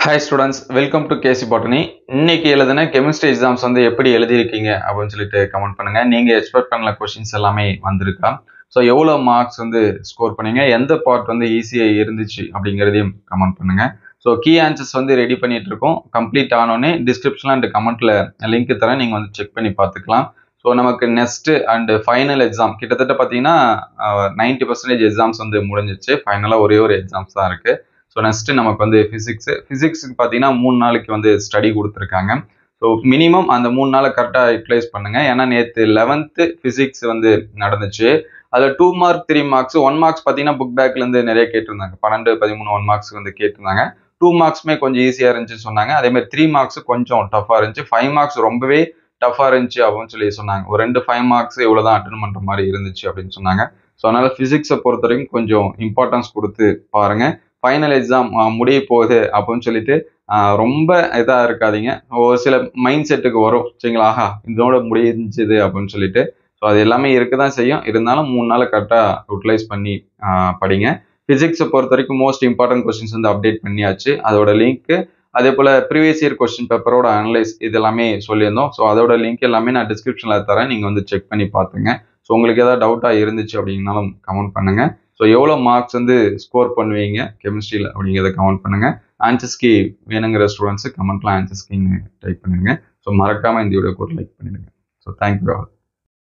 Hi students, welcome to KC Botany. இன்னைக்கு எழுதின chemistry exams வந்து எப்படி எழுதிருக்கீங்க அப்படின்னு சொல்லிட்டு கமெண்ட் பண்ணுங்க. நீங்க எக்ஸ்பெக்ட் பண்ணல கொஸ்டின்ஸ் எல்லாமே வந்திருக்கா? ஸோ எவ்வளோ மார்க்ஸ் வந்து ஸ்கோர் பண்ணீங்க, எந்த பார்ட் வந்து ஈஸியாக இருந்துச்சு அப்படிங்கிறதையும் கமெண்ட் பண்ணுங்க. ஸோ கீ ஆன்சர்ஸ் வந்து ரெடி பண்ணிட்டு இருக்கோம். கம்ப்ளீட் ஆனோடனே டிஸ்கிரிப்ஷன்ல அண்ட் கமெண்ட்ல லிங்க் தரேன், நீங்க வந்து செக் பண்ணி பார்த்துக்கலாம். ஸோ நமக்கு நெக்ஸ்ட் அண்ட் ஃபைனல் எக்ஸாம் கிட்டத்தட்ட பார்த்தீங்கன்னா 90% எக்ஸாம்ஸ் வந்து முடிஞ்சிச்சு. ஃபைனலாக ஒரே ஒரு எக்ஸாம்ஸ் தான் இருக்கு. ஸோ நெக்ஸ்ட் நமக்கு வந்து ஃபிசிக்ஸுக்கு பார்த்தீங்கன்னா 3 நாளைக்கு வந்து ஸ்டடி கொடுத்துருக்காங்க. ஸோ மினிமம் அந்த 3 நாளை கரெக்டாக யூட்டிலைஸ் பண்ணுங்க. ஏன்னா நேற்று 11th ஃபிசிக்ஸ் வந்து நடந்துச்சு. அதில் 2 மார்க் 3 மார்க்ஸ் 1 மார்க்ஸ் பார்த்தீங்கன்னா புக் பேக்லேருந்து நிறைய கேட்டிருந்தாங்க. 12, 13, 1 மார்க்ஸ் வந்து கேட்டிருந்தாங்க. 2 மார்க்ஸுமே கொஞ்சம் ஈஸியாக இருந்துச்சுன்னு சொன்னாங்க. அதே மாதிரி 3 மார்க்ஸ் கொஞ்சம் டஃபாக இருந்துச்சு. 5 மார்க்ஸ் ரொம்பவே டஃபாக இருந்துச்சு அப்படின்னு சொல்லி சொன்னாங்க. ஒரு 2 5 மார்க்ஸ் இவ்வளோதான் அட்டன் பண்ணுற மாதிரி இருந்துச்சு அப்படின்னு சொன்னாங்க. ஸோ அதனால ஃபிசிக்ஸை பொறுத்த வரைக்கும் கொஞ்சம் இம்பார்ட்டன்ஸ் கொடுத்து பாருங்க. ஃபைனல் எக்ஸாம் முடிய போகுது அப்படின்னு சொல்லிட்டு ரொம்ப இதாக இருக்காதீங்க. ஒரு சில மைண்ட் செட்டுக்கு வரும் சரிங்களா, ஆஹா இதோட முடிஞ்சுது அப்படின்னு சொல்லிட்டு. ஸோ அது எல்லாமே இருக்க தான் செய்யும். இருந்தாலும் 3 நாள் கரெக்டாக யூட்டிலைஸ் பண்ணி படிங்க. ஃபிசிக்ஸை பொறுத்த வரைக்கும் மோஸ்ட் இம்பார்ட்டன்ட் கொஸ்டின்ஸ் வந்து அப்டேட் பண்ணியாச்சு. அதோட லிங்க்கு, அதே போல் ப்ரீவியஸ் இயர் கொஸ்டின் பேப்பரோட அனலைஸ் இது எல்லாமே சொல்லியிருந்தோம். ஸோ அதோட லிங்க் எல்லாமே நான் டிஸ்கிரிப்ஷனில் தரேன், நீங்கள் வந்து செக் பண்ணி பார்த்துங்க. ஸோ உங்களுக்கு ஏதாவது டவுட்டாக இருந்துச்சு அப்படின்னாலும் கமெண்ட் பண்ணுங்கள். ஸோ எவ்வளோ மார்க்ஸ் வந்து ஸ்கோர் பண்ணுவீங்க கெமிஸ்ட்ரியில் அப்படிங்கிறத கமெண்ட் பண்ணுங்கள். ஆன்சர்ஸ் கீ வேணுங்கிற ஸ்டூடெண்ட்ஸு கமெண்ட்லாம் ஆன்சர்ஸ் கீன்னு டைப் பண்ணிடுங்க. ஸோ மறக்காமல் இந்த வீடியோக்கு ஒரு லைக் பண்ணிடுங்க. So thank you all.